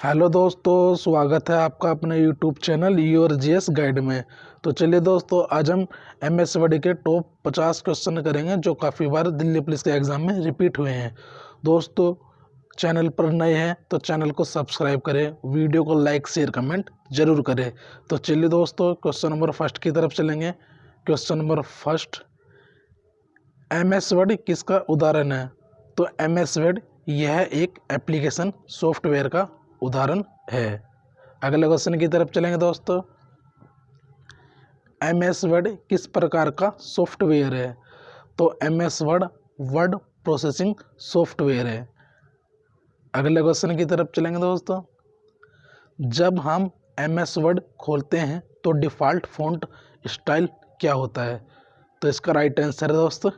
Hello दोस्तों, स्वागत है आपका अपने YouTube channel your GS guide में। तो चलिए दोस्तों, आज हम एमएस वर्ड के टॉप 50 क्वेश्चन करेंगे जो काफ़ी बार दिल्ली पुलिस के एग्ज़ाम में रिपीट हुए हैं। दोस्तों, चैनल पर नए हैं तो चैनल को सब्सक्राइब करें, वीडियो को लाइक शेयर कमेंट जरूर करें। तो चलिए दोस्तों, क्वेश्चन नंबर फर्स्ट की तरफ चलेंगे। Question number first, MS word किसका उदाहरण है? तो एमएस वर्ड यह एक एप्लीकेशन सॉफ्टवेयर का उदाहरण है। अगले क्वेश्चन की तरफ चलेंगे दोस्तों। एमएस वर्ड किस प्रकार का सॉफ्टवेयर है? तो MS word word processing software है। अगले क्वेश्चन की तरफ चलेंगे दोस्तों। जब हम एमएस वर्ड खोलते हैं तो डिफ़ॉल्ट फ़ॉन्ट स्टाइल क्या होता है? तो इसका राइट आंसर है दोस्तों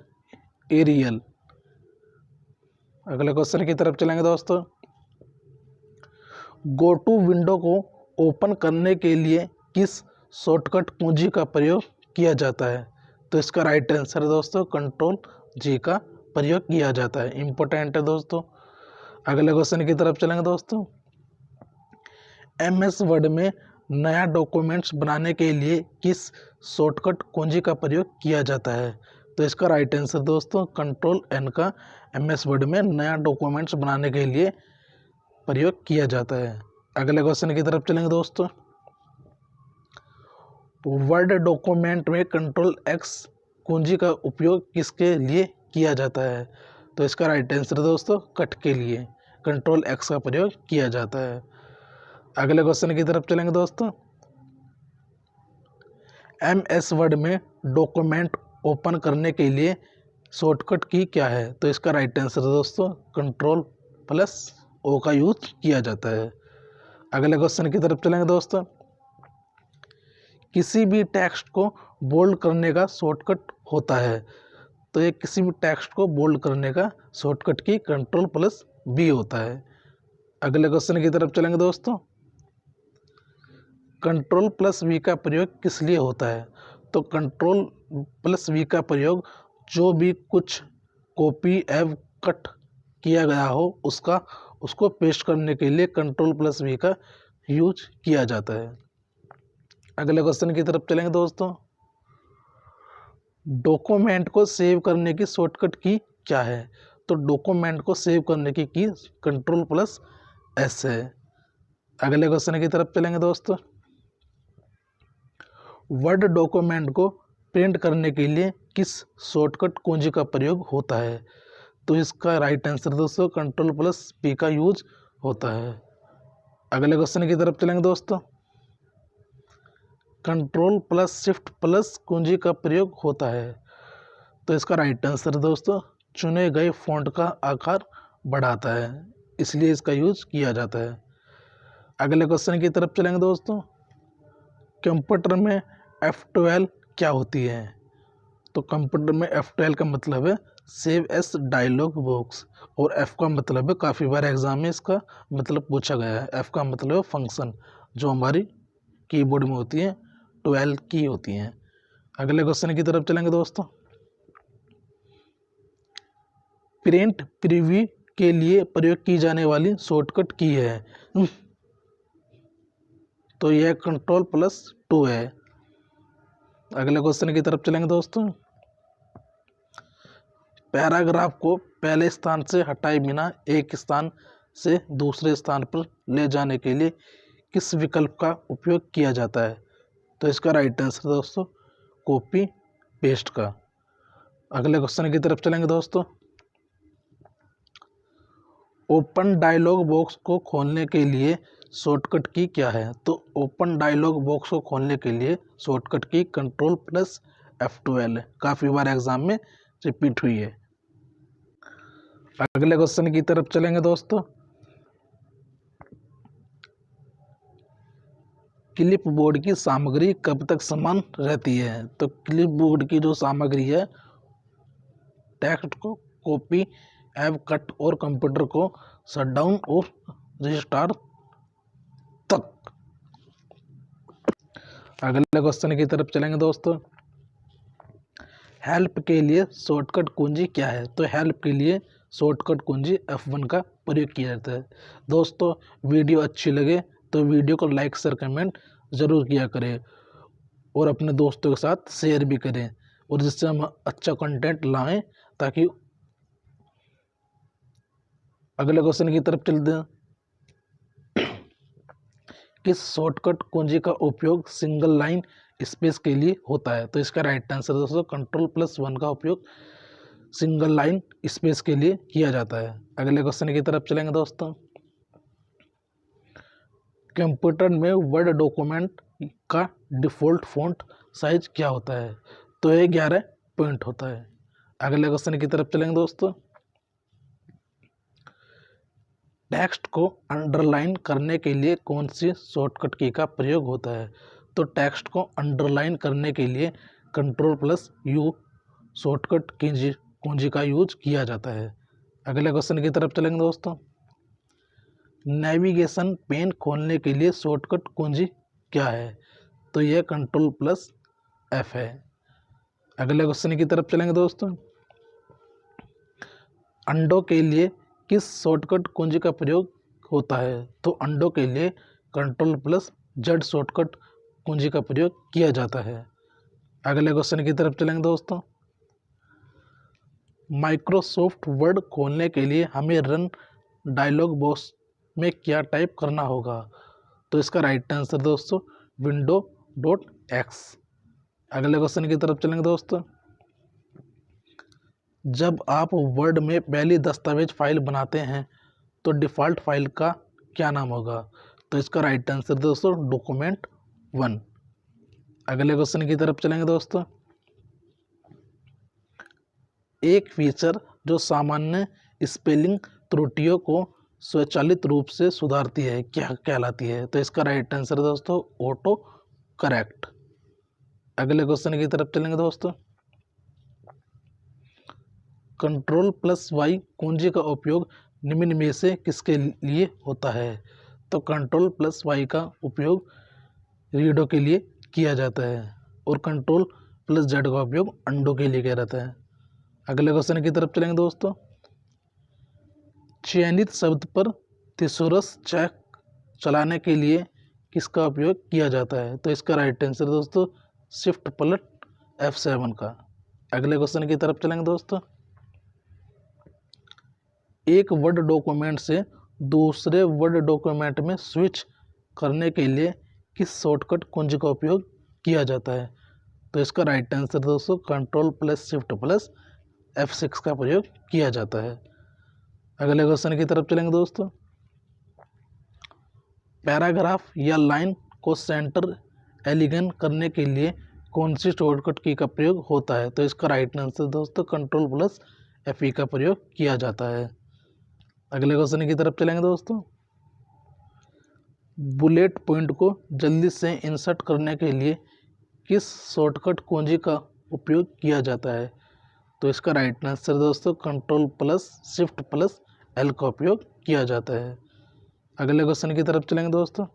एरियल। अगले क्वेश्चन की तरफ चलेंगे दोस्तों। गो टू विंडो को ओपन करने के लिए किस शॉर्टकट कुंजी का प्रयोग किया जाता है? तो इसका राइट आंसर है दोस्तों कंट्रोल जी का प्रयोग किया जाता है। इंपॉर्टेंट है दोस्तों। अगले क्वेश्चन की तरफ चलेंगे दोस्तों। एमएस वर्ड में नया डॉक्यूमेंट्स बनाने के लिए किस शॉर्टकट कुंजी का प्रयोग किया जाता है? तो इसका राइट आंसर दोस्तों कंट्रोल एन का एमएस वर्ड में नया डॉक्यूमेंट्स बनाने के लिए प्रयोग किया जाता है। अगले क्वेश्चन की तरफ चलेंगे दोस्तों। वर्ड डॉक्यूमेंट में कंट्रोल एक्स कुंजी का उपयोग किसके लिए किया जाता है? तो इसका राइट आंसर दोस्तों कट के लिए कंट्रोल एक्स का प्रयोग किया जाता है। अगले क्वेश्चन की तरफ चलेंगे दोस्तों। एमएस वर्ड में डॉक्यूमेंट ओपन करने के लिए शॉर्टकट की क्या है? तो इसका राइट आंसर दोस्तों कंट्रोल प्लस ओ का यूज किया जाता है। अगले क्वेश्चन की तरफ चलेंगे दोस्तों। किसी भी टेक्स्ट को बोल्ड करने का शॉर्टकट होता है। तो ये किसी भी टेक्स्ट को बोल्ड करने का शॉर्टकट की कंट्रोल प्लस बी होता है। अगले क्वेश्चन की तरफ चलेंगे दोस्तों। कंट्रोल प्लस वी का प्रयोग किस लिए होता है? तो कंट्रोल प्लस वी का प्रयोग जो भी कुछ कॉपी एव कट किया गया हो उसको पेस्ट करने के लिए कंट्रोल प्लस वी का यूज किया जाता है। अगले क्वेश्चन की तरफ चलेंगे दोस्तों। डॉक्यूमेंट को सेव करने की शॉर्टकट की क्या है? तो डॉक्यूमेंट को सेव करने की कंट्रोल प्लस एस है। अगले क्वेश्चन की तरफ चलेंगे दोस्तों। वर्ड डॉक्यूमेंट को प्रिंट करने के लिए किस शॉर्टकट कुंजी का प्रयोग होता है? तो इसका राइट आंसर दोस्तों कंट्रोल प्लस पी का यूज होता है। अगले क्वेश्चन की तरफ चलेंगे दोस्तों। कंट्रोल प्लस शिफ्ट प्लस कुंजी का प्रयोग होता है। तो इसका राइट आंसर दोस्तों चुने गए फॉन्ट का आकार बढ़ाता है, इसलिए इसका यूज किया जाता है। अगले क्वेश्चन की तरफ चलेंगे दोस्तों। कंप्यूटर में F12 क्या होती है? तो कंप्यूटर में F12 का मतलब है सेव एस डायलॉग बॉक्स, और F का मतलब है काफ़ी बार एग्जाम में इसका मतलब पूछा गया है। F का मतलब है फंक्शन जो हमारी कीबोर्ड में होती है, 12 की होती हैं। अगले क्वेश्चन की तरफ चलेंगे दोस्तों। प्रिंट प्रीव्यू के लिए प्रयोग की जाने वाली शॉर्टकट की है। तो यह कंट्रोल प्लस 2 है। अगले क्वेश्चन की तरफ चलेंगे दोस्तों। पैराग्राफ को पहले स्थान से हटाए बिना एक स्थान से दूसरे स्थान पर ले जाने के लिए किस विकल्प का उपयोग किया जाता है? तो इसका राइट आंसर दोस्तों कॉपी पेस्ट का। अगले क्वेश्चन की तरफ चलेंगे दोस्तों। ओपन डायलॉग बॉक्स को खोलने के लिए शॉर्टकट की क्या है? तो ओपन डायलॉग बॉक्स को खोलने के लिए शॉर्टकट की कंट्रोल प्लस F12 काफ़ी बार एग्जाम में रिपीट हुई है। अगले क्वेश्चन की तरफ चलेंगे दोस्तों। क्लिप बोर्ड की सामग्री कब तक समान रहती है? तो क्लिप बोर्ड की जो सामग्री है टेक्स्ट को कॉपी एव कट और कंप्यूटर को शटडाउन और रजिस्टार तक। अगले क्वेश्चन की तरफ चलेंगे दोस्तों। हेल्प के लिए शॉर्टकट कुंजी क्या है? तो हेल्प के लिए शॉर्टकट कुंजी F1 का प्रयोग किया जाता है। दोस्तों, वीडियो अच्छी लगे तो वीडियो को लाइक शेयर कमेंट ज़रूर किया करें और अपने दोस्तों के साथ शेयर भी करें, और जिससे हम अच्छा कंटेंट लाएं, ताकि अगले क्वेश्चन की तरफ चलते हैं। किस शॉर्टकट कुंजी का उपयोग सिंगल लाइन स्पेस के लिए होता है? तो इसका राइट आंसर दोस्तों Ctrl+1 का उपयोग सिंगल लाइन स्पेस के लिए किया जाता है। अगले क्वेश्चन की तरफ चलेंगे दोस्तों। कंप्यूटर में वर्ड डॉक्यूमेंट का डिफ़ॉल्ट फ़ॉन्ट साइज क्या होता है? तो ये 11 पॉइंट होता है। अगले क्वेश्चन की तरफ चलेंगे दोस्तों। टेक्स्ट को अंडरलाइन करने के लिए कौन सी शॉर्टकट की का प्रयोग होता है? तो टेक्स्ट को अंडरलाइन करने के लिए Ctrl+U शॉर्टकट कुंजी का यूज किया जाता है। अगले क्वेश्चन की तरफ चलेंगे दोस्तों। नेविगेशन पेन खोलने के लिए शॉर्टकट कुंजी क्या है? तो यह Ctrl+F है। अगले क्वेश्चन की तरफ चलेंगे दोस्तों। अंडो के लिए किस शॉर्टकट कुंजी का प्रयोग होता है? तो अंडो के लिए Ctrl+Z शॉर्टकट कुंजी का प्रयोग किया जाता है। अगले क्वेश्चन की तरफ चलेंगे दोस्तों। माइक्रोसॉफ्ट वर्ड खोलने के लिए हमें रन डायलॉग बॉक्स में क्या टाइप करना होगा? तो इसका राइट आंसर दोस्तों Windows.X। अगले क्वेश्चन की तरफ चलेंगे दोस्तों। जब आप वर्ड में पहली दस्तावेज फाइल बनाते हैं तो डिफ़ॉल्ट फाइल का क्या नाम होगा? तो इसका राइट आंसर दोस्तों Document1। अगले क्वेश्चन की तरफ चलेंगे दोस्तों। एक फीचर जो सामान्य स्पेलिंग त्रुटियों को स्वचालित रूप से सुधारती है क्या कहलाती है? तो इसका राइट आंसर दोस्तों ऑटो करेक्ट। अगले क्वेश्चन की तरफ चलेंगे दोस्तों। Ctrl+Y कुंजी का उपयोग निम्न में से किसके लिए होता है? तो Ctrl+Y का उपयोग रीडो के लिए किया जाता है और Ctrl+Z का उपयोग अंडो के लिए किया जाता है। अगले क्वेश्चन की तरफ चलेंगे दोस्तों। चयनित शब्द पर थिसोरस चेक चलाने के लिए किसका उपयोग किया जाता है? तो इसका राइट आंसर दोस्तों Shift+F7 का। अगले क्वेश्चन की तरफ चलेंगे दोस्तों। एक वर्ड डॉक्यूमेंट से दूसरे वर्ड डॉक्यूमेंट में स्विच करने के लिए किस शॉर्टकट कुंजी का उपयोग किया जाता है? तो इसका राइट आंसर दोस्तों Ctrl+Shift+F6 का प्रयोग किया जाता है। अगले क्वेश्चन की तरफ चलेंगे दोस्तों। पैराग्राफ या लाइन को सेंटर एलिगन करने के लिए कौन सी शॉर्टकट की का प्रयोग होता है? तो इसका राइट आंसर दोस्तों Ctrl+Fe का प्रयोग किया जाता है। अगले क्वेश्चन की तरफ चलेंगे दोस्तों। बुलेट पॉइंट को जल्दी से इंसर्ट करने के लिए किस शॉर्टकट कुंजी का उपयोग किया जाता है? तो इसका राइट आंसर दोस्तों Ctrl+Shift+L का उपयोग किया जाता है। अगले क्वेश्चन की तरफ चलेंगे दोस्तों।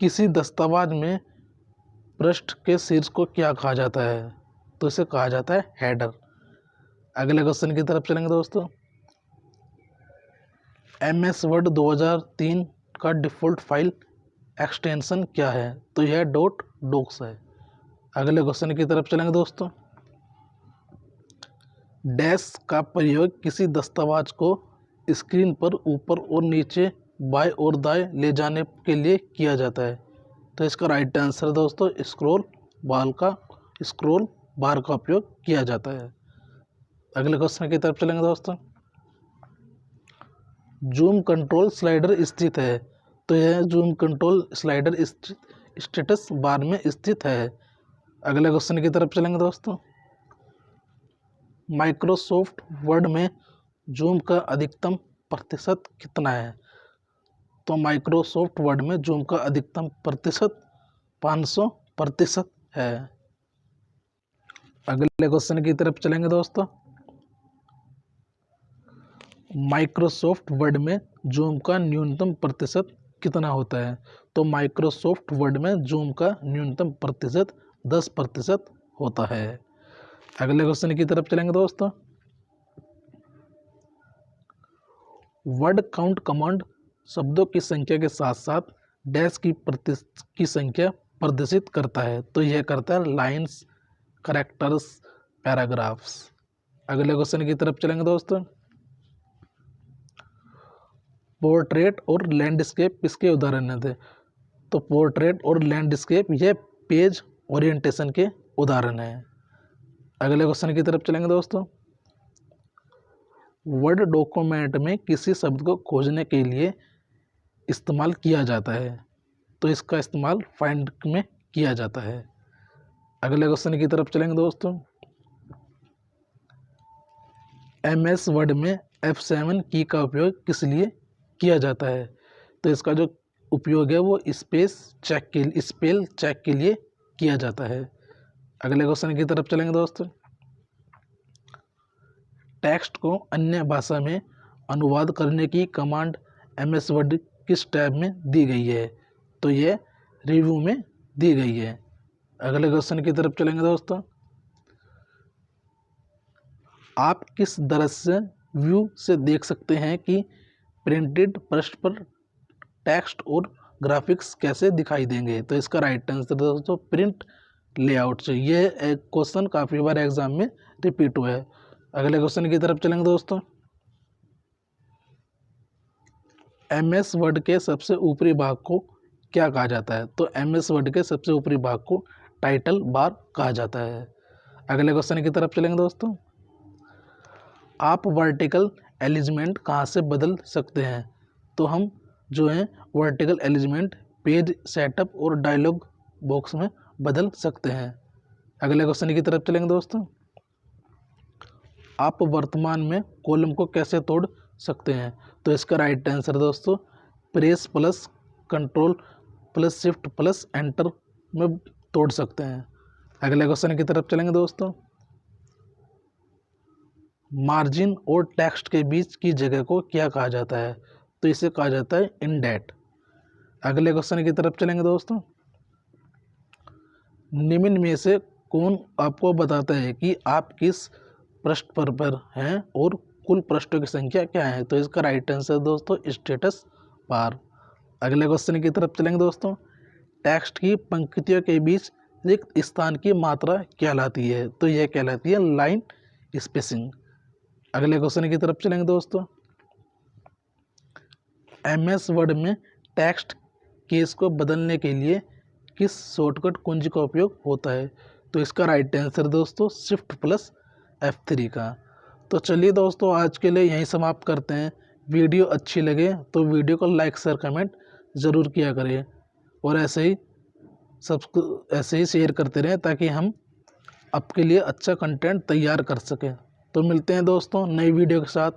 किसी दस्तावेज में पृष्ठ के शीर्ष को क्या कहा जाता है? तो इसे कहा जाता है हेडर। अगले क्वेश्चन की तरफ चलेंगे दोस्तों। MS वर्ड 2003 का डिफ़ॉल्ट फाइल एक्सटेंशन क्या है? तो यह .docs है। अगले क्वेश्चन की तरफ चलेंगे दोस्तों। डैश का प्रयोग किसी दस्तावेज को स्क्रीन पर ऊपर और नीचे बाएं और दाएं ले जाने के लिए किया जाता है। तो इसका राइट आंसर दोस्तों स्क्रॉल बार का उपयोग किया जाता है। अगले क्वेश्चन की तरफ चलेंगे दोस्तों। जूम कंट्रोल स्लाइडर स्थित है, तो यह zoom control slider status bar में स्थित है। अगले क्वेश्चन की तरफ चलेंगे दोस्तों। माइक्रोसॉफ्ट वर्ड में जूम का अधिकतम प्रतिशत कितना है? तो माइक्रोसॉफ्ट वर्ड में जूम का अधिकतम प्रतिशत 500% है। अगले क्वेश्चन की तरफ चलेंगे दोस्तों। माइक्रोसॉफ्ट वर्ड में जूम का न्यूनतम प्रतिशत कितना होता है? तो माइक्रोसॉफ्ट वर्ड में जूम का न्यूनतम प्रतिशत 10% होता है। अगले क्वेश्चन की तरफ चलेंगे दोस्तों। वर्ड काउंट कमांड शब्दों की संख्या के साथ साथ डैश की संख्या प्रदर्शित करता है। तो यह करता है लाइन्स, कैरेक्टर्स, पैराग्राफ्स। अगले क्वेश्चन की तरफ चलेंगे दोस्तों। पोर्ट्रेट और लैंडस्केप इसके उदाहरण थे। तो पोर्ट्रेट और लैंडस्केप यह पेज ओरिएंटेशन के उदाहरण हैं। अगले क्वेश्चन की तरफ चलेंगे दोस्तों। वर्ड डॉक्यूमेंट में किसी शब्द को खोजने के लिए इस्तेमाल किया जाता है। तो इसका इस्तेमाल फाइंड में किया जाता है। अगले क्वेश्चन की तरफ चलेंगे दोस्तों। MS वर्ड में F7 की का उपयोग किस लिए किया जाता है। तो इसका जो उपयोग है वो स्पेल चेक के लिए किया जाता है। अगले क्वेश्चन की तरफ चलेंगे दोस्तों। टेक्स्ट को अन्य भाषा में अनुवाद करने की कमांड MS वर्ड किस टैब में दी गई है। तो ये रिव्यू में दी गई है। अगले क्वेश्चन की तरफ चलेंगे दोस्तों। आप किस दृश्य व्यू से देख सकते हैं कि प्रिंटेड पृष्ठ पर टेक्स्ट और ग्राफिक्स कैसे दिखाई देंगे। तो इसका राइट आंसर दोस्तों प्रिंट लेआउट से। ये एक क्वेश्चन काफ़ी बार एग्जाम में रिपीट हुआ है। अगले क्वेश्चन की तरफ चलेंगे दोस्तों। MS वर्ड के सबसे ऊपरी भाग को क्या कहा जाता है। तो MS वर्ड के सबसे ऊपरी भाग को टाइटल बार कहा जाता है। अगले क्वेश्चन की तरफ चलेंगे दोस्तों। आप वर्टिकल एलिजमेंट कहाँ से बदल सकते हैं। तो हम जो है वर्टिकल एलिजमेंट पेज सेटअप और डायलॉग बॉक्स में बदल सकते हैं। अगले क्वेश्चन की तरफ चलेंगे दोस्तों। आप वर्तमान में कॉलम को कैसे तोड़ सकते हैं। तो इसका राइट आंसर दोस्तों press plus control plus shift plus enter में तोड़ सकते हैं। अगले क्वेश्चन की तरफ चलेंगे दोस्तों। मार्जिन और टेक्स्ट के बीच की जगह को क्या कहा जाता है। तो इसे कहा जाता है इंडेंट। अगले क्वेश्चन की तरफ चलेंगे दोस्तों। निम्न में से कौन आपको बताता है कि आप किस पृष्ठ पर हैं और कुल पृष्ठों की संख्या क्या है। तो इसका राइट आंसर दोस्तों स्टेटस बार। अगले क्वेश्चन की तरफ चलेंगे दोस्तों। टेक्स्ट की पंक्तियों के बीच रिक्त स्थान की मात्रा कहलाती है। तो यह कहलाती है लाइन स्पेसिंग। अगले क्वेश्चन की तरफ चलेंगे दोस्तों। MS वर्ड में टेक्स्ट केस को बदलने के लिए किस शॉर्टकट कुंजी का उपयोग होता है। तो इसका राइट आंसर दोस्तों शिफ्ट प्लस F3 का। तो चलिए दोस्तों आज के लिए यहीं समाप्त करते हैं। वीडियो अच्छी लगे तो वीडियो को लाइक शेयर कमेंट ज़रूर किया करें और ऐसे ही शेयर करते रहें ताकि हम आपके लिए अच्छा कंटेंट तैयार कर सकें। तो मिलते हैं दोस्तों नई वीडियो के साथ।